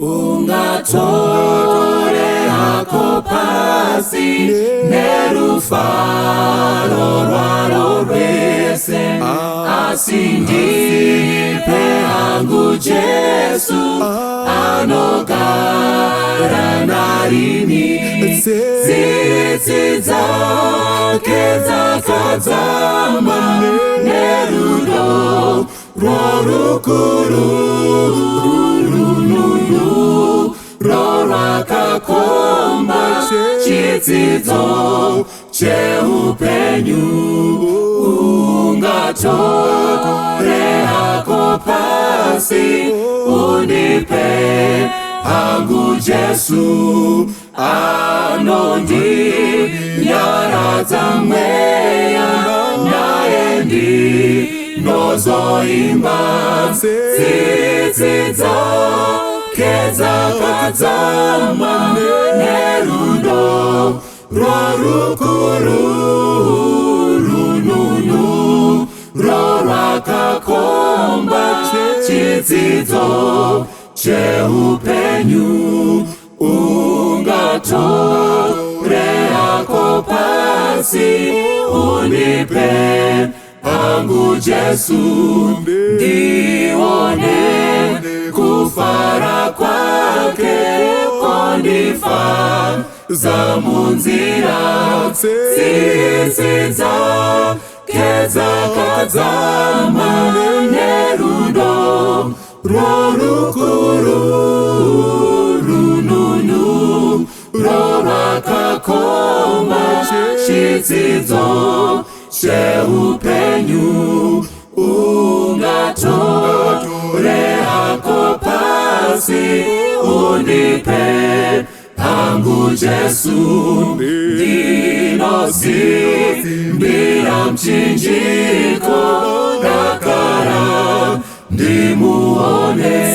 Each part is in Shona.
ungatore hako pasi nerufaro rwaro rwese asi ndipe hangu Jesu anogara narini tsitsi dzake dzakadzama nerudo rworukuru rorakakomba chidzidzo cheupenyu ungatore hako pasi undipe hangu Jesu anondinyaradza mweya naye ndinozoimba tsitsi dzake dzakadzama nerudo rworukuru rorakakomba chidzidzo cheupenyu ungatore hako pasi undipe hangu Jesu ndione kufara kwake kondifadza munzira tsitsi dzake dzakadzama nerudo rworukuru rorakakomba chidzidzo cheupenyu ungatore hako pasi undipe hangu Jesu ndinosimbira mchinjiko dakara ndimuone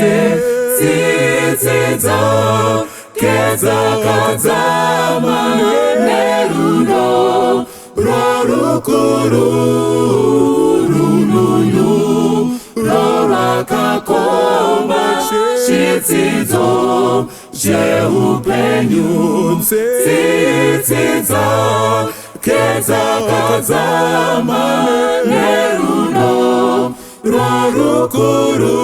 tsitsi dzake dzakadzama nerudo rworukuru rorakakomba chidzidzo cheupenyu tsitsi dzake dzakadzama nerudo rworukuru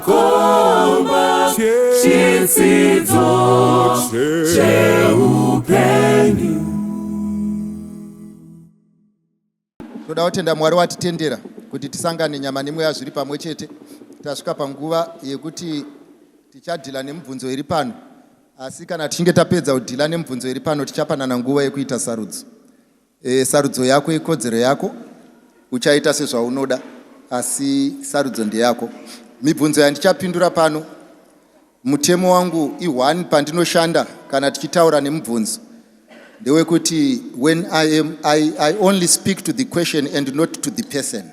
rorakakomba chidzidzo cheupenyu. Toda kutenda Mwari watitendera kuti tisangane nyama nemweya zviri pamwe chete. Tasvika panguva yekuti tichadhila nemibvunzo iri pano, asi kana tichinge tapedza kudhila nemibvunzo iri pano tichapanana nguva yekuita sarudzo. Sarudzo yako ikodzero yako, uchaita sezvaunoda, asi sarudzo ndeyako. Mibvunzo yandichapindura pano, mutemo wangu i1 pandinoshanda kana tichitaura nemibvunzo ndewekuti when I only speak to the question and not to the person.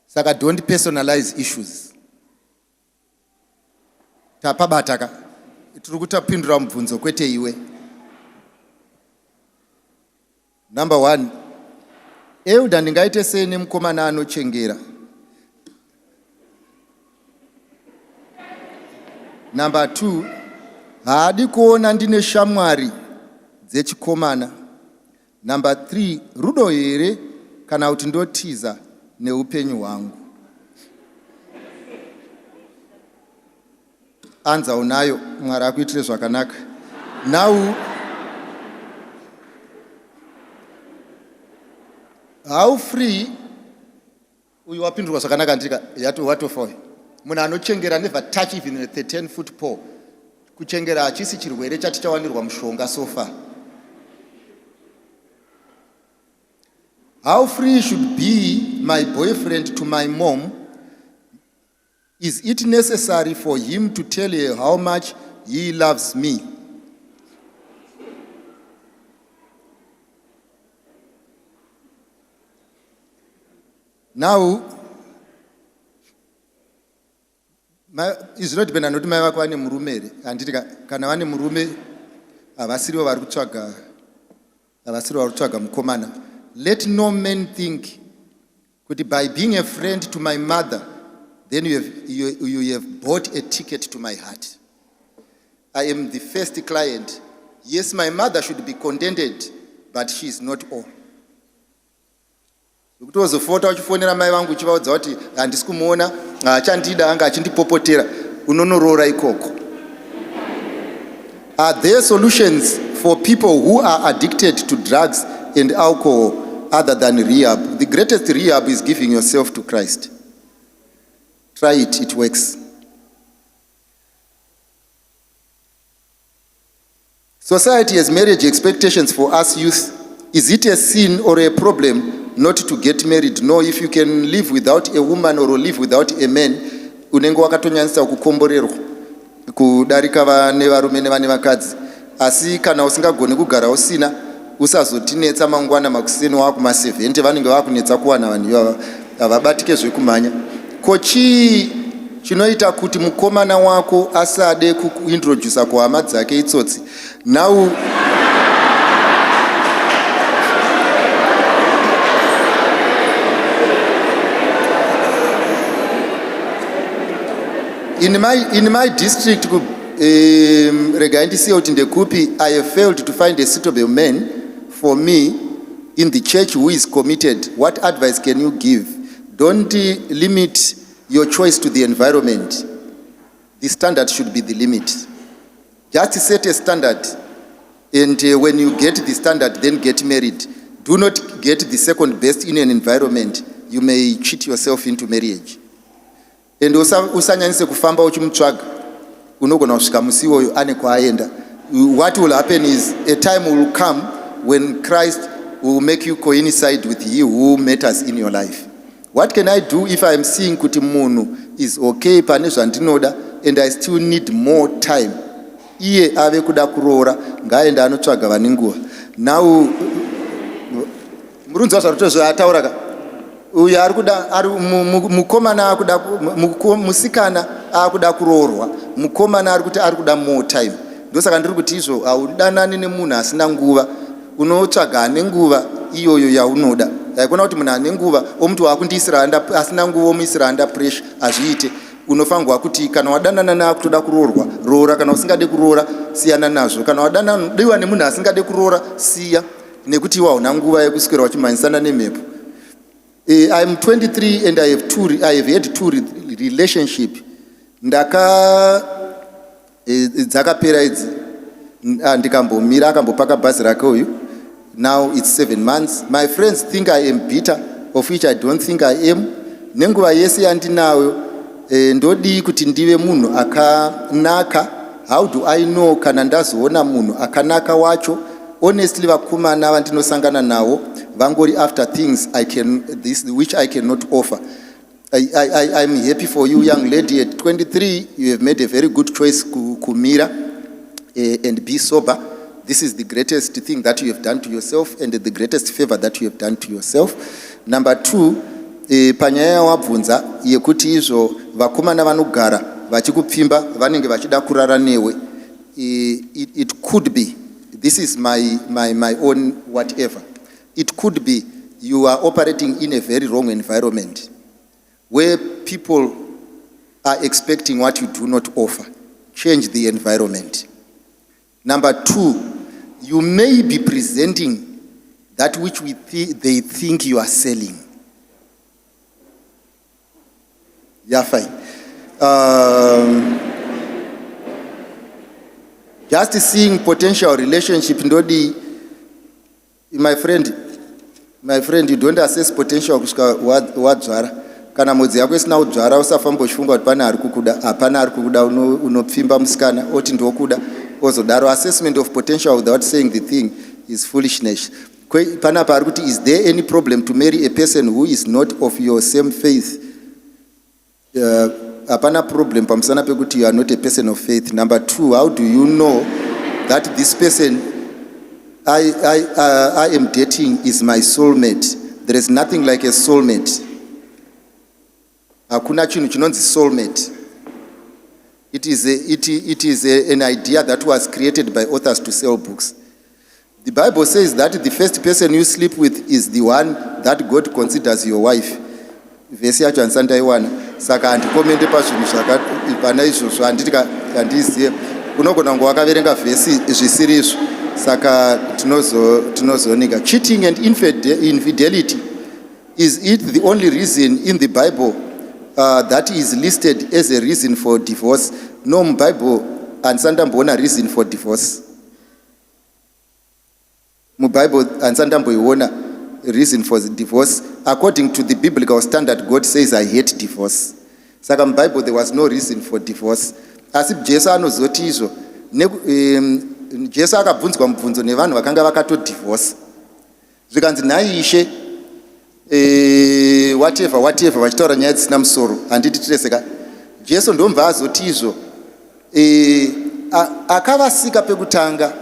Saka don't personalize issues. Tapabataka tiri kutapindura mubvunzo kwete iwe. Number 1, Euda ndingaite sei nemukomana anochengera. Number 2, haadi kuona ndine shamwari dzechikomana. Number 3, rudo here kana kuti ndotiza neupenyu hwangu. Anza unayo, Mwari akuitire zvakanaka. Now, how free uyu wapindurwa zvakanaka ndika yato watofoy. Munhu anochengera never touch even a 13-foot pole. Kuchengera hachisi chirwere chatichawanirwa mushonga so far. How free should be my boyfriend to my mom? Is it necessary for him to tell her how much he loves me? Now, izvinodhibena noti mai vako vane murume here. Handiti kana vane murume havasirivo vari kutsvaga mukomana. Let no man think By being a friend to my mother, then you have bought a ticket to my heart. I am the first client. Yes, my mother should be contented, but she is not all. Kuti wazofota uchifonera mai vangu uchivaudza kuti handisi kumuona, achandida anga achindipopotera, unonorora ikoko. Are there solutions for people who are addicted to drugs and alcohol other than rehab? The greatest rehab is giving yourself to Christ. Try it, it works. Society has marriage expectations for us youth. Is it a sin or a problem not to get married? No, if you can live without a woman or live without a man, unenge wakatonyanyisa kukomborerwa kudarika vane varume nevane vakadzi. Asi kana usingagoni kugara usina, usazotinetsa mangwana makuseni wako ma70 vanenge vakunetsa kuwana vanhu ivava havabatike zvekumhanya. Kochi chinoita kuti mukomana wako asade kuintroduce kuhama dzake itsotsi. Now in my district, rega ndisiye kuti ndekupi, I have failed to find a suitable man for me in the church who is committed. What advice can you give? Don't limit your choice to the environment. The standard should be the limit. Just set a standard, and when you get the standard, then get married. Do not get the second best in an environment. You may cheat yourself into marriage. And usanyanyise kufamba uchimutsvaga, unogona kusvika musi iwoyo ane kwaaenda. What will happen is a time will come when Christ will make you coincide with he who matters in your life. What can I do if I am seeing kuti munhu is okay pane zvandinoda and I still need more time? Iye ave kuda kuroora, ngaaende anotsvaga vane nguva. Now murunzi wazvaruto zvaataura ka, uyu mukomana akuda, musikana akuda kuroorwa, mukomana ari kuda more time. Ndosaka ndiri kuti izvo haudanani nemunhu asina nguva, unotsvaga ane nguva iyoyo yaunoda. Haikona kuti munhu ane nguva omuti waakundiisira asina nguva omuisira under pressure, hazviite. Unofanirwa kuti kana wadanana naakutoda kuroorwa, roora. Kana usingade kuroora, siyana nazvo. Kana wadaiwa nemunhu asingade kuroora, siya, nekuti iwa hauna nguva yekuswera wachimhanyisana nemhepo. I am 23 and I have had two relationships. Dzakapera idzi ndikambomira akambopaka bhazi rake uyu. Now it's 7 months. My friends think I am bitter, of which I don't think I am. Nenguva yese yandinayo ndodi kuti ndive munhu akanaka. How do I know kana ndazoona munhu akanaka wacho? Honestly, vakomana vandinosangana nawo vangori after things which I cannot offer. I'm happy for you, young lady. At 23, you have made a very good choice kumira and be sober. This is the greatest thing that you have done to yourself and the greatest favor that you have done to yourself. Number 2, panyaya wabvunza yekuti izvo vakomana vanogara vachikupfimba vanenge vachida kurara newe. It could be, this is my own whatever. It could be you are operating in a very wrong environment where people are expecting what you do not offer. Change the environment. Number 2, you may be presenting that which they think you are selling. Yeah, fine. Just seeing potential relationship, ndodi, my friend, you don't assess potential kusvika wadzvara. Kana modzi yako isina kudzvara, usafamba uchifunga kuti pane ari kukuda, hapana ari kukuda, unopfimba musikana oti ndokuda. Also, that assessment of potential without saying the thing is foolishness. Is there any problem to marry a person who is not of your same faith? Apana problem pamusana pekuti you are not a person of faith. Number 2, how do you know that this person I am dating is my soulmate? There is nothing like a soulmate. Hakuna chinhu chinonzi soulmate. It is an idea that was created by authors to sell books. The Bible says that the first person you sleep with is the one that God considers your wife. vhesi yacho handisati ndaiwana, saka handikomende pazvinhu zvapana izvozvo, handiti handizive. Unogona kunge wakaverenga vhesi zvisiri izvo, saka tinozonika. Cheating and infidelity, is it the only reason in the Bible that is listed as a reason for divorce? No, muBible handisati ndamboona reason for divorce. MuBible handisati ndamboiona reason for the divorce. According to the biblical standard, God says I hate divorce. Saka muBible there was no reason for divorce. Asi Jesu anozoti izvo. Jesu akabvunzwa mubvunzo nevanhu vakanga vakatodivorce. Zvikanzi nhai Ishe, whatever vachitaura nyaya dzisina musoro, handiti tireseka. Jesu ndomva azoti izvo. Akavasika pekutanga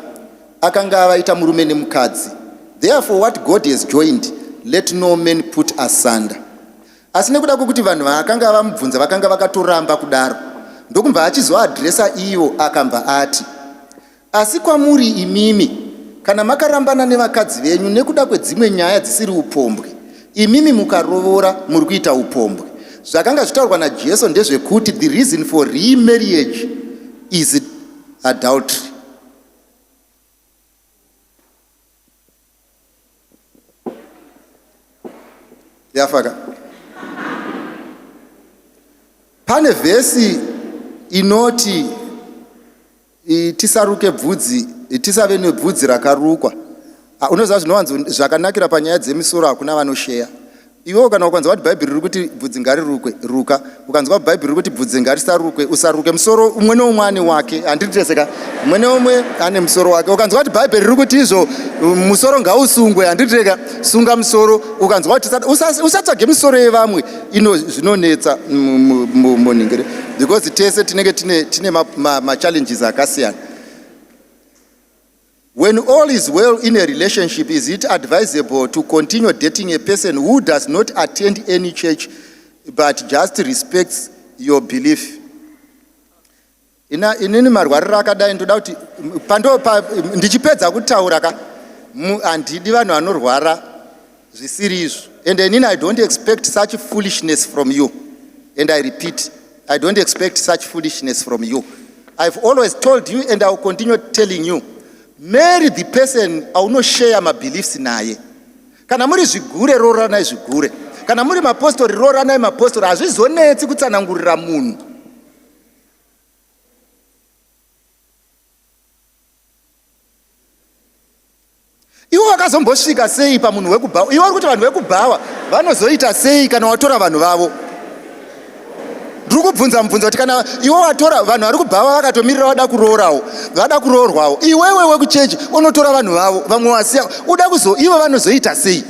akanga vaita murume nemukadzi. Therefore what God has joined, let no man put asunder. Asi nekuda kwokuti vanhu vakanga vamubvunza vakanga vakatoramba kudaro, ndokumva achizoadresa ivo akamba ati, asi kwamuri imimi, kana makarambana nevakadzi venyu nekuda kwedzimwe nyaya dzisiri upombwe, imimi mukarovora muri kuita upombwe. Zvakanga zvitaurwa naJesu ndezvekuti the reason for remarriage is adultery. Yafaka. Pane vhesi inoti tisaruke bvudzi, tisave nebvudzi rakarukwa. Unoziva zvinowanzo zvakanakira panyaya dzemisoro hakuna vanosheya. Iwe kana ukanzwa kuti Bhaibheri riri kuti bvudzi ngarirukwe, ruka. Ukanzwa Bhaibheri riri kuti bvudzi ngarisarukwe, usaruke. Musoro umwe neumwe ane wake, handiteseka. Umwe neumwe ane musoro wake. Ukanzwa kuti Bhaibheri riri kuti izvo musoro ngausungwe, handiteka. Sunga musoro. Ukanzwa kuti usatsvage misoro yevamwe, ino zvinonetsa muningire. Because tese tinenge tine ma-challenges akasiyana. When all is well in a relationship, is it advisable to continue dating a person who does not attend any church but just respects your belief? Inini marwariro akadai ndoda kuti ndichipedza kutaura handidi vanhu vanorwara zvisiri izvo. And inini I don't expect such foolishness from you. And I repeat, I don't expect such foolishness from you. I've always told you and I will continue telling you, marry the person aunoshare mabeliefs naye. Kana muri zvigure roranai zvigure. Kana muri mapostori roranai mapostori. Hazvizonetsi kutsanangurira munhu. Iwo wakazombosvika sei pamunhu wekubhawa? Iwo uri kuti vanhu vekubhawa vanozoita sei kana watora vanhu vavo? Ndiri kubvunza mubvunzo kuti kana iwe watora vanhu vari kubhawa vakatomirira vada kuroorwawo, iwewe wekuchechi unotora vanhu vavo, vamwe wasiya, uda ivo vanozoita sei?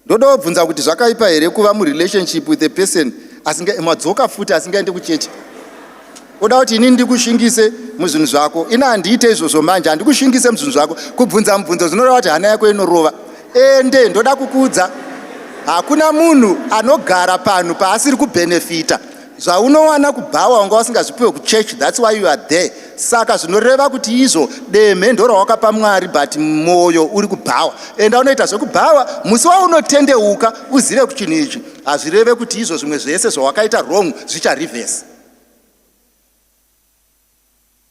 Ndoda kubvunza kuti zvakaipa here kuva murelationship with a person madzoka futi asingaende kuchechi? Uda kuti ini ndikushingise muzvinhu zvako, ina handiite izvozvo manje, handikushingise muzvinhu zvako, kubvunza mubvunzo zvinoreva kuti hana yako inorova. Ende ndoda kukuudza, hakuna munhu anogara panhu paasiri kubhenefita. Zvaunowana kubhawa wanga wasingazvipiwe kuchechi, that's why you are there. Saka zvinoreva kuti izvo demhendo rawakapa Mwari but moyo uri kubhawa. Enda unoita zvekubhawa, musi waunotendeuka uzive kuti chinhu ichi hazvireve kuti izvo zvimwe zvese zvawakaita wrong zvichareverse.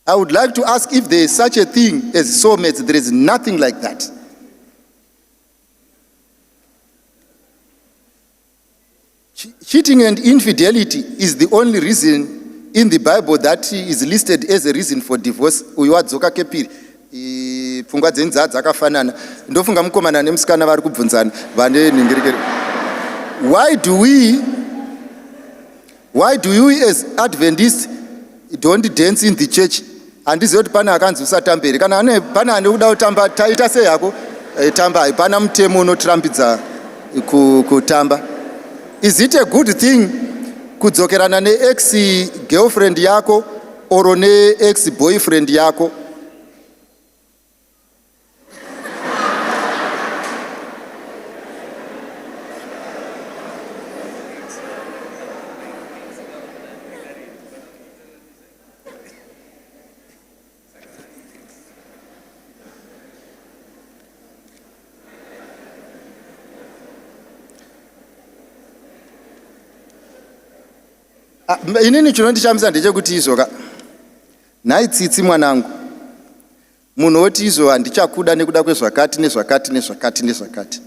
I would like to ask if there is such a thing as soulmates. There is nothing like that. Cheating and infidelity is the only reason in the Bible that is listed as a reason for divorce. Uyiwadzoka kepiri. Pfungwa dzenza dzakafanana. Ndofunga mukomana nemusikana vari kubvunzana vane ningirikere. Why do you as Adventists don't dance in the church? Handizivi kuti pana akanzi usatambere. Kana pana ane kuda kutamba taita sei yako tamba, hapana mutemo unotirambidza kutamba. Is it a good thing kudzokerana ne-ex girlfriend yako or ne-ex boyfriend yako? Inini chinondishamisa ndechekuti izvoka nhai tsitsi mwanangu, munhu oti izvo handichakuda nekuda kwezvakati nezvakati nezvakati nezvakati.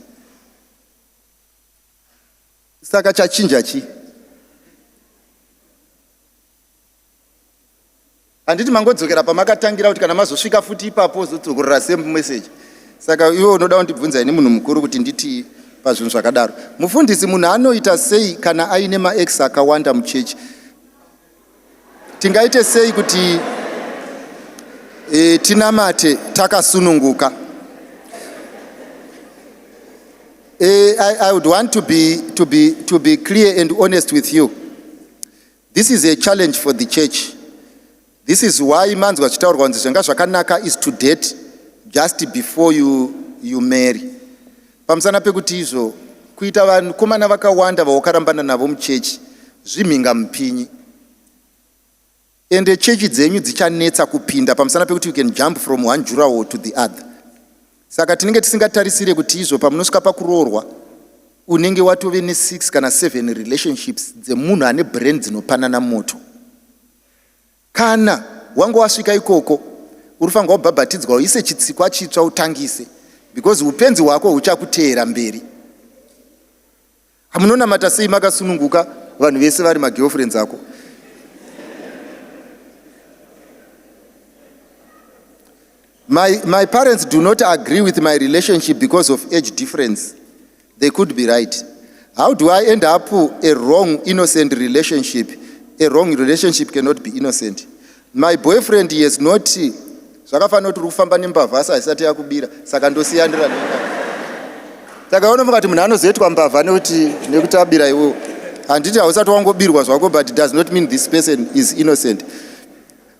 Saka chachinja chi? Handiti mangodzokera pamakatangira kuti kana mazosvika futi ipapo zodzokorera same message. Saka iwe unoda kundibvunza ini munhu mukuru kuti nditi pazvinhu zvakadaro. Mufundisi, munhu anoita sei kana aine maex akawanda muchechi? Tingaite sei kuti tinamate takasununguka? I would want to be clear and honest with you. This is a challenge for the church. This is why manzwa chitaurwa kunzi zvenga zvakanaka is to date just before you marry. Pamusana pekuti izvo kuita vakomana vakawanda vawakarambana navo muchechi zvimhingamupini, ende chechi dzenyu dzichanetsa kupinda pamusana pekuti you can jump from one jurahole to the other. Saka tinenge tisingatarisire kuti izvo pamunosvika pakuroorwa unenge watove ne6 kana 7 relationships dzemunhu ane brain dzinopanana moto. Kana wanga wasvika ikoko urifanirwa kubhabhatidzwa uise chitsikwa chitsva utangise, because upenzi hwako huchakuteera mberi. Hamunonamata sei makasununguka vanhu vese vari magirlfriends ako? My parents do not agree with my relationship because of age difference. They could be right. How do I end up a wrong, innocent relationship? A wrong relationship cannot be innocent. My boyfriend, he is not... Zvakafanira kuti kufamba nembavha asi haisati yakubira, saka ndosiyanira nenga. Saka unofunga kuti munhu anozoitwa mbavha nekuti abira iwo. Handiti hausati wangobirwa zvako, but it does not mean this person is innocent.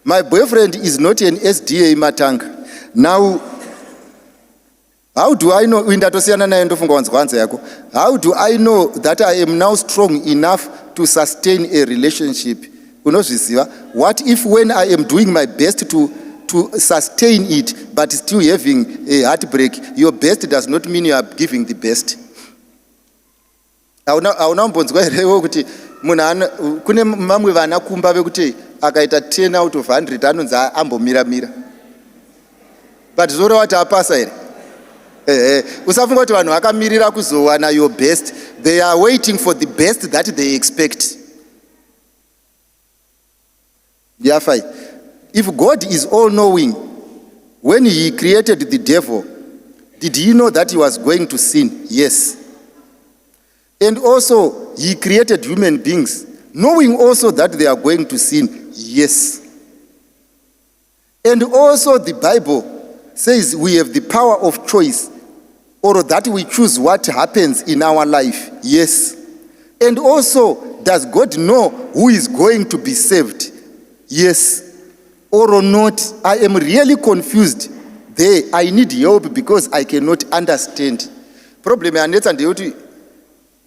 My boyfriend is not an SDA matanga. Now, how do I know? How do I know that I am now strong enough to sustain a relationship? What if when I am doing my best to sustain it, but still having a heartbreak, your best does not mean you are giving the best? Hauna mbonzwa here kuti munhu kune mamwe vana kumba vekuti akaita 10 out of 100 anonzi ambomira. But zvoreva kuti apasa here. Usafunga kuti vanhu vakamirira kuzowana your best. They are waiting for the best that they expect. Yafai. If God is all-knowing, when he created the devil, did he know that he was going to sin? Yes. And also, he created human beings, knowing also that they are going to sin. Yes. And also the Bible says we have the power of choice, or that we choose what happens in our life. Yes. And also, does God know who is going to be saved? Yes. Or not? I am really confused. There, I need help because I cannot understand. Problem yanetsa ndeyoti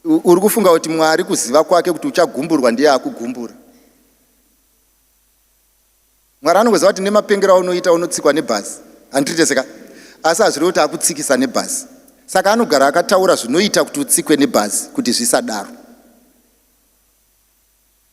uri kufunga kuti Mwari kuziva kwake kuti uchagumburwa ndiye akugumbura. Mwari anoziva kuti nemapengero aunoita unotsikwa nebhazi. Handiteseka. Asi hazviri kuti akutsikisa nebhazi. Saka anogara akataura zvinoita kuti utsikwe nebhazi kuti zvisadaro.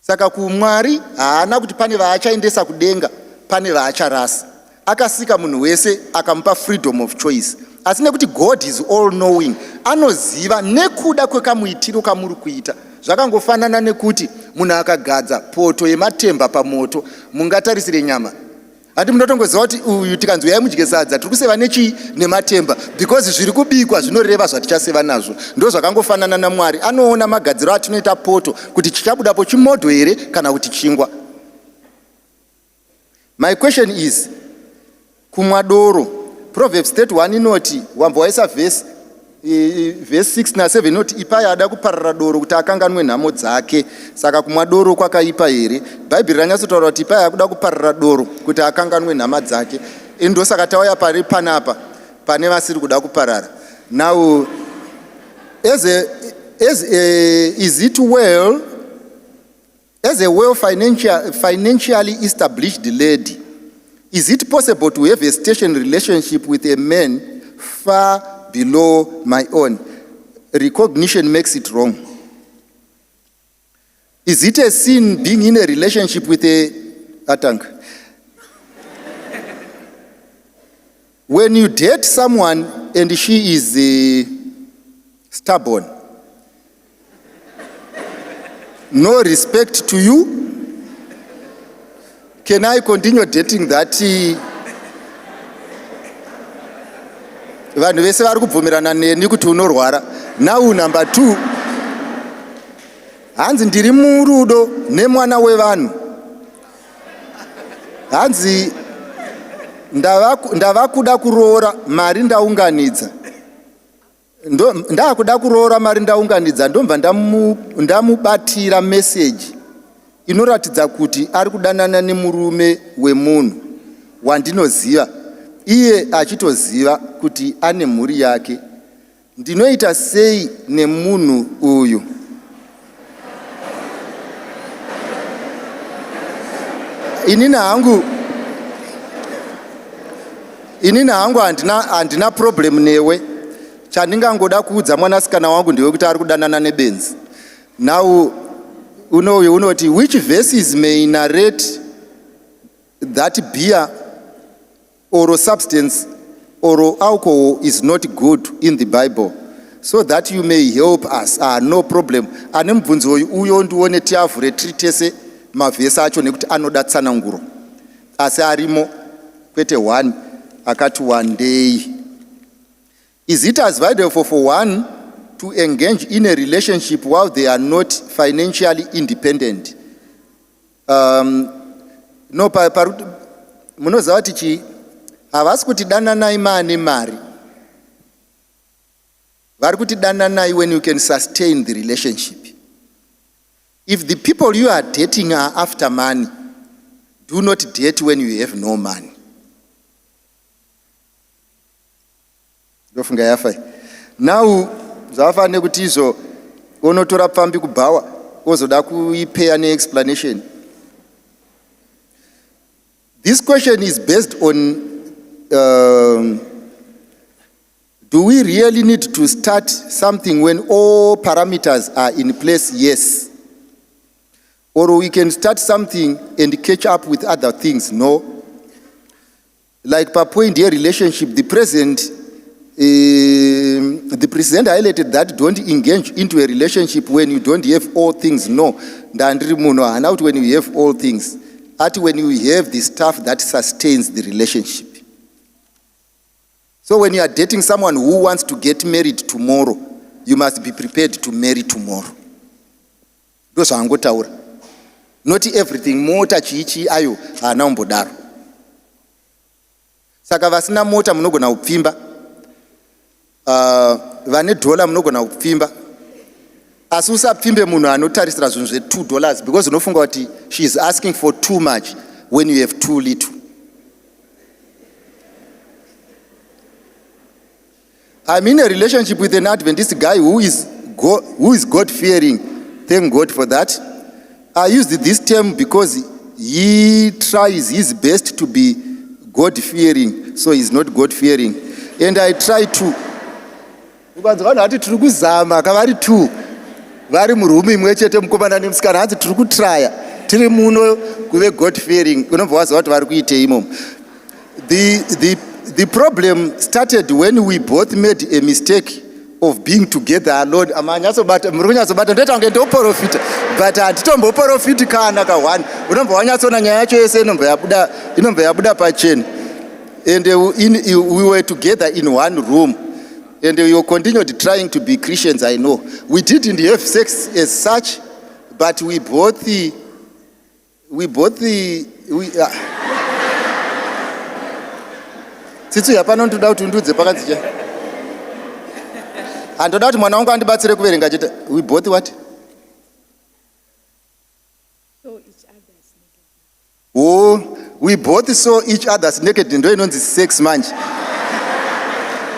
Saka kuMwari haana kuti pane vaachaendesa kudenga, pane vaacharasa. Akasika munhu wese akamupa freedom of choice. Asi nekuti God is all knowing, anoziva nekuda kwekamuitiro kamuri kuita. Zvakangofanana nekuti munhu akagadza poto yematemba pamoto, mungatarisire nyama. Hati munotongoziva kuti uyu tikanzi uyai mudye sadza tiri kuseva nechii? Nematemba, because zviri kubikwa zvinoreva zvatichaseva nazvo. Ndo zvakangofanana naMwari, anoona magadziro atinoita poto kuti chichabudapo chimodho here kana kuti chingwa. My question is, kumwadoro, Proverbs 31 inoti, wambowaisa verse 6 na 7 inoti ipai ada kuparara doro kuti akanganwe nhamo dzake. Saka kumwadoro kwakaipa here? Bhaibheri ranyasotaura kuti ipai akuda kuparara doro kuti akanganwe nhama dzake. Ndosaka tauya pari panapa pane vasiri kuda kuparara. Now, is it well, as a well financially established lady, is it possible to have a station relationship with a man far below my own? Recognition makes it wrong. Is it a sin being in a relationship with a Atang? When you date someone and she is stubborn, no respect to you, can I continue dating that? Vanhu vese vari kubvumirana neni kuti unorwara. Now number 2, hanzi ndiri murudo nemwana wevanhu. Hanzi ndava kuda kuroora mari ndaunganidza. Ndakuda kuroora mari ndaunganidza ndomva ndamubatira message inoratidza kuti ari kudanana nemurume wemunhu wandinoziva, iye achitoziva kuti ane mhuri yake. Ndinoita sei nemunhu uyu? Inini hangu handina problem newe. Chandingangoda kuudza mwanasikana wangu ndewe kuti ari kudanana nebenzi. Now unoti which verses may narrate that beer or substance or alcohol is not good in the Bible, so that you may help us. No problem. Ane mubvunzo uyo ndione tiavhure tiri tese mavhesi acho nekuti anoda tsananguro. Asi arimo kwete 1 akati one day. Is it as valuable for one to engage in a relationship while they are not financially independent? No, munoziva kuti havasi kuti dananai maane mari. Vari kuti dananai when you can sustain the relationship. If the people you are dating are after money, do not date when you have no money. Ndofunga yafai. Now zvafane kuti izvo unotora pfambi kubhawa ozoda kuipeya neexplanation. This question is based on do we really need to start something when all parameters are in place? Yes. Or we can start something and catch up with other things? No. Like per point here relationship, the president highlighted that don't engage into a relationship when you don't have all things. No. Not when you have all things. At when you have the stuff that sustains the relationship. So when you are dating someone who wants to get married tomorrow, you must be prepared to marry tomorrow. Those are angotaura. Not everything mota chichi ayo anaombodaro. Saka vasina mota munogona kupfimba. Vane dollar munogona kupfimba. Asi usapfimbe munhu anotarisira zvinhu $2 because unofunga kuti she is asking for too much when you have too little. I'm in a relationship with an Adventist guy who is God-fearing. Thank God for that. I used this term because he tries his best to be God-fearing, so he's not God-fearing. And I try to. Vari murume imwe chete mukomana nemusikana hanzi tiri kutraya tiri muno kuve God-fearing. Unobva waziva kuti vari kuitei imomo. The problem started when we both made a mistake of being together alone. Muri kunyasobata ndoita kunge ndoprofita but hatitomboprofiti kana ka1. Unobva wanyatsoona nyaya yacho yese inobva yabuda pachena. And we were together in one room. And we continued trying to be Christians, I know. We didn't have sex as such, but we both Tsitsu yapano ndoda kuti ndudze pakadzija. Andoda kuti mwana wangu andibatsire kuverenga chete. We both what? Saw each other's naked. Oh, we both saw each other's naked. Ndo inonzi sex manje.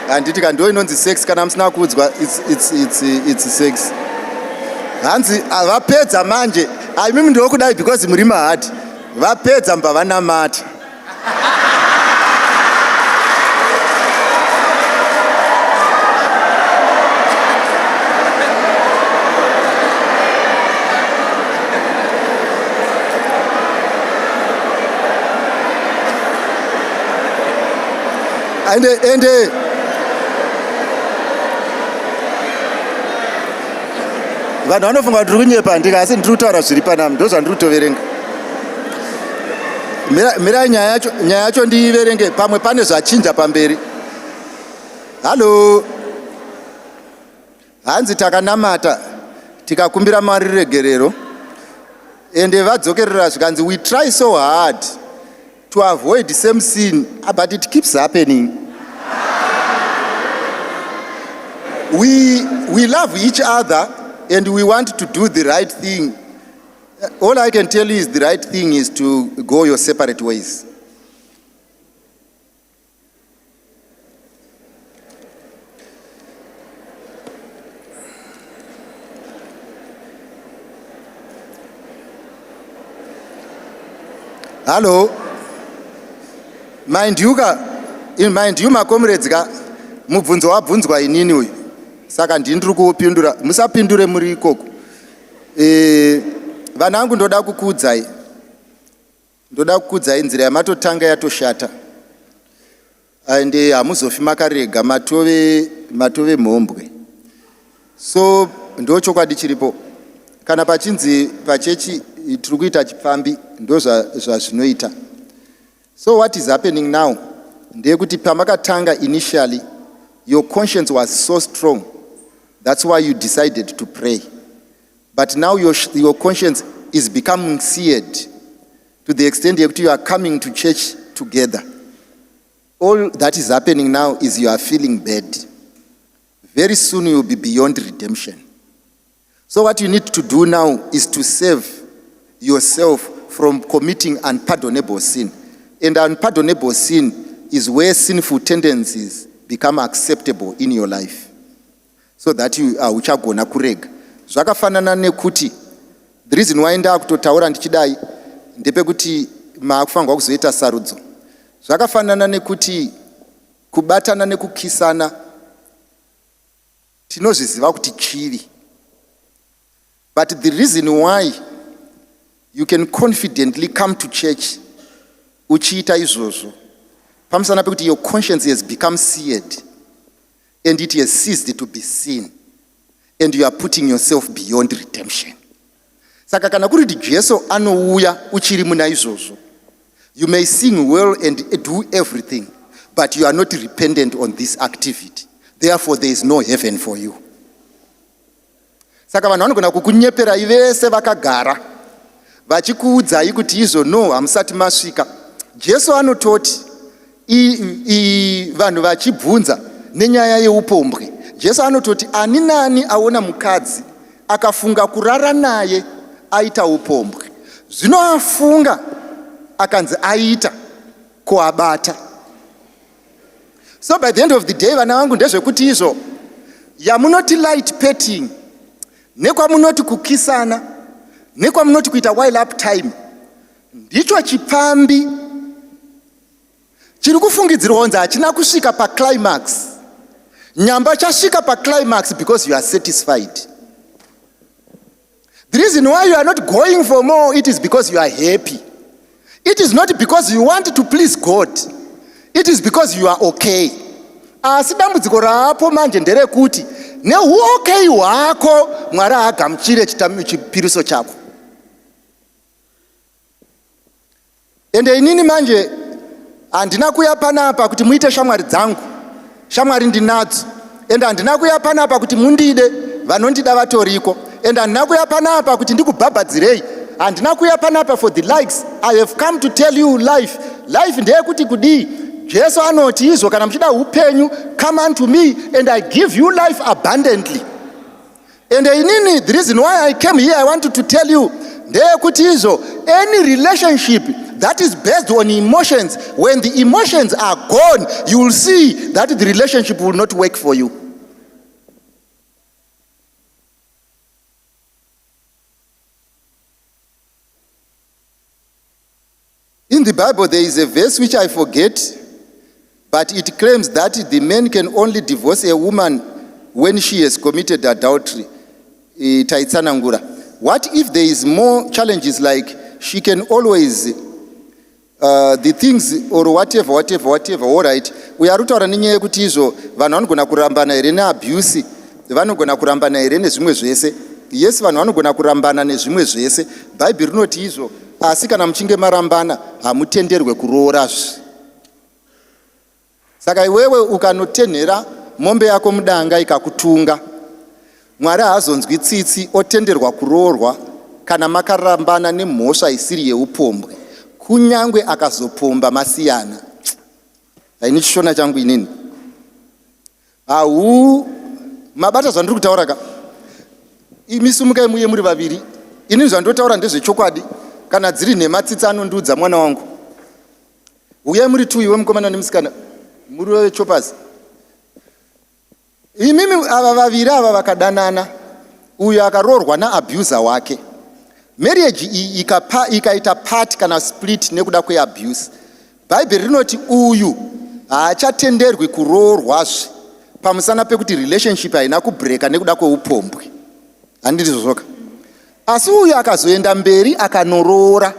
Anditi kando inonzi sex kana musina kuudzwa it's sex. Hanzi vapedza manje. Mimi ndokudai because muri mahati. Vapedza mbava namata. ende vanhu vanofunga kuti tiri kunyepa ndika, asi ndiri kutaura zviri panapa, ndo zvandiri kutoverenga. Mirai nyaya yacho ndiiverenge, pamwe pane zvachinja pamberi. Halo, hanzi takanamata tikakumbira Mwari regerero, ende vadzokerera zvikanzi we try so hard to avoid same sin, but it keeps happening. We love each other and we want to do the right thing. All I can tell you is the right thing is to go your separate ways. Hello, mind you comrades, mubvunzo wabvunzwa inini uyu, saka ndiri kuupindura, musapindure muri ikoko. Vana vangu ndoda kukuudzai nzira yamatotanga yatoshata, ende hamuzofi makarega matove mhombwe. So ndo chokwadi chiripo, kana pachinzi pachechi tiri kuita chipfambi, ndo zvazvinoita. So what is happening now ndeyekuti pamakatanga initially your conscience was so strong, that's why you decided to pray. But now your conscience is becoming seared to the extent that you are coming to church together. All that is happening now is you are feeling bad. Very soon you will be beyond redemption. So what you need to do now is to save yourself from committing unpardonable sin. And unpardonable sin is where sinful tendencies become acceptable in your life, so that you are uchagona kurega. Zvakafanana nekuti the reason why ndakutotaura ndichidai ndepekuti makufanirwa kuzoita sarudzo. Zvakafanana nekuti kubatana nekukisana tinozviziva kuti chivi. But the reason why you can confidently come to church uchiita izvozvo pamusana pekuti your conscience has become seared and it has ceased to be sin, and you are putting yourself beyond redemption. Saka kana kuri Jesu anouya uchiri muna izvozvo, you may sing well and do everything, but you are not repentant on this activity. Therefore there is no heaven for you. Saka vanhu vanogona kukunyeperai vese vakagara vachikuudzai kuti izvo no, hamusati masvika. Jesu anototi vanhu vachibvunza nenyaya yeupombwe, Jesu anototi ani nani aona mukadzi akafunga kurara naye aita upombwe, zvino afunga akanzi aita koabata. So by the end of the day, vana vangu ndezvekuti izvo yamunoti light petting, nekwamunoti kukisana, nekwamunoti kuita while up time, ndicho chipambi chiri kufungidzirwa kunzi hachina kusvika paclimax. Nyamba chasvika paclimax because you are satisfied. The reason why you are not going for more, it is because you are happy. It is not because you want to please God. It is because you are okay. Asi dambudziko rapo manje nderekuti neuokei hwako Mwari agamuchire chipiriso chako. Ende inini manje handina kuya panapa kuti muite shamwari dzangu, shamwari ndinadzo. Ende handina kuya panapa kuti mundide, vanondida vatoriko. Ende handina kuya panapa kuti ndikubhabhadzirei. Handina kuya panapa for the likes. I have come to tell you life. Life ndeyekuti kudii. Jesu anoti izvo kana muchida upenyu, come unto me and I give you life abundantly. And inini, the reason why I came here, I wanted to tell you, ndeyekuti izvo, any relationship that is based on emotions, when the emotions are gone, you will see that the relationship will not work for you. In the Bible, there is a verse which I forget, but it claims that the man can only divorce a woman when she has committed adultery. Taitsanangura. What if there is more challenges, like she can always the things or whatever, all right. We are kutaura nenyaya yekuti izvo vanhu vanogona kurambana here neabuse, vanogona kurambana here nezvimwe zvese. Yes, vanhu vanogona kurambana nezvimwe zvese. Bhaibheri rinoti izvo, asi kana muchinge marambana hamutenderwe kuroorazve. Saka iwewe ukanotenhera mombe yako mudanga ikakutunga, Mwari haazonzwi tsitsi otenderwa kuroorwa kana makarambana nemhosva isiri yeupombwe, kunyangwe akazopomba masiyana. Haini chishona changu inini. Mabata zvandiri kutaura ka. Imi simukai muye muri vaviri. Inini zvandotaura ndezvechokwadi. Kana dziri nhematsitsi anondiudza mwana wangu. Uyai muri tu iwe mukomana nemusikana. Muri wechopazi. Imimi ava vaviri ava vakadanana. Uyo akaroorwa naabuser wake. Marriage ikaita part kana split nekuda kweabuse. Bhaibheri rinoti uyu haachatenderwi kuroorwazve pamusana pekuti relationship haina kubreaka nekuda kweupombwe. Handiti zvozoka. Asi uyu akazoenda mberi akanorora,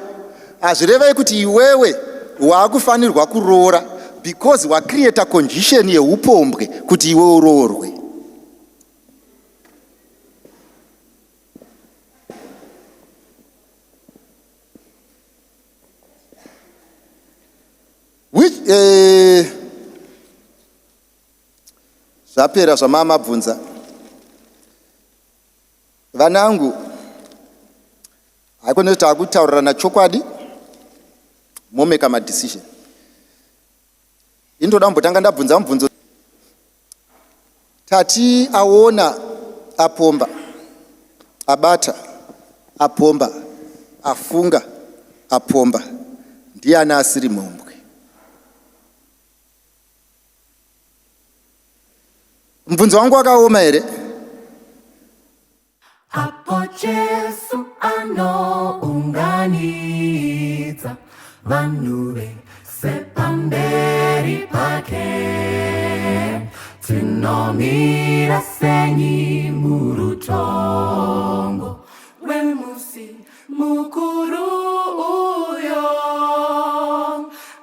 hazvirevei kuti iwewe waakufanirwa kuroora because wacreata condition yeupombwe kuti iwe uroorwe. Zvapera zvamamabvunza. Vanangu, haikona takutaurirana chokwadi, momeka madecision. Indoda mbotanga ndabvunza mubvunzo. Tati aona apomba, abata apomba, afunga apomba, ndiani asiri mumbwe? Mubvunzo wangu wakaoma here? Hapo Jesu anounganidza vanhu vese pamberi pake, tinomira senyi murutongo rwemusi mukuru uyo,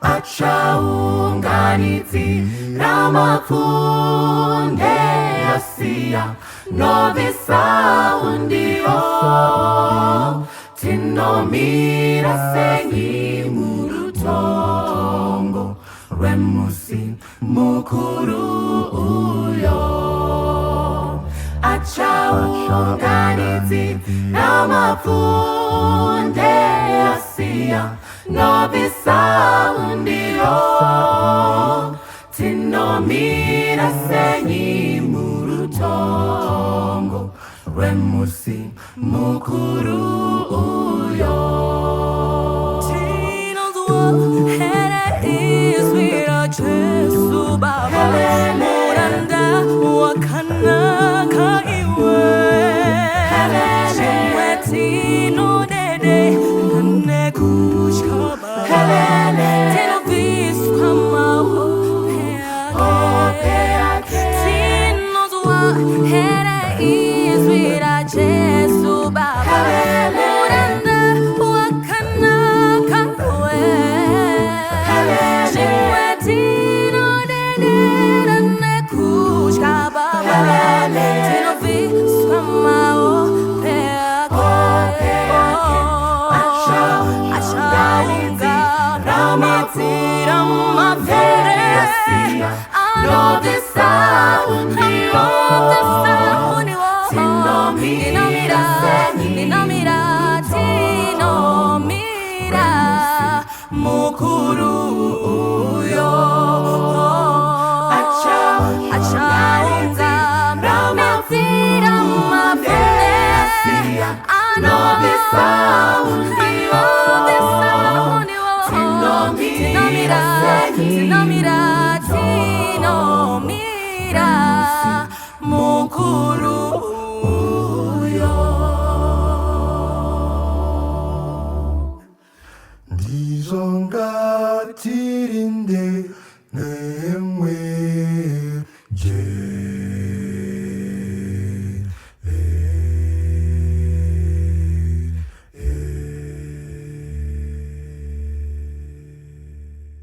achaunganidzira mapfunde asiya novisa undio, tinomira senyi murutongo rwemusi mukuru uyo, achaunganidzira mapfunde asiya novisa undio, tinomira senyi murutongo rwemusi mukuru uyo. Jesu Baba.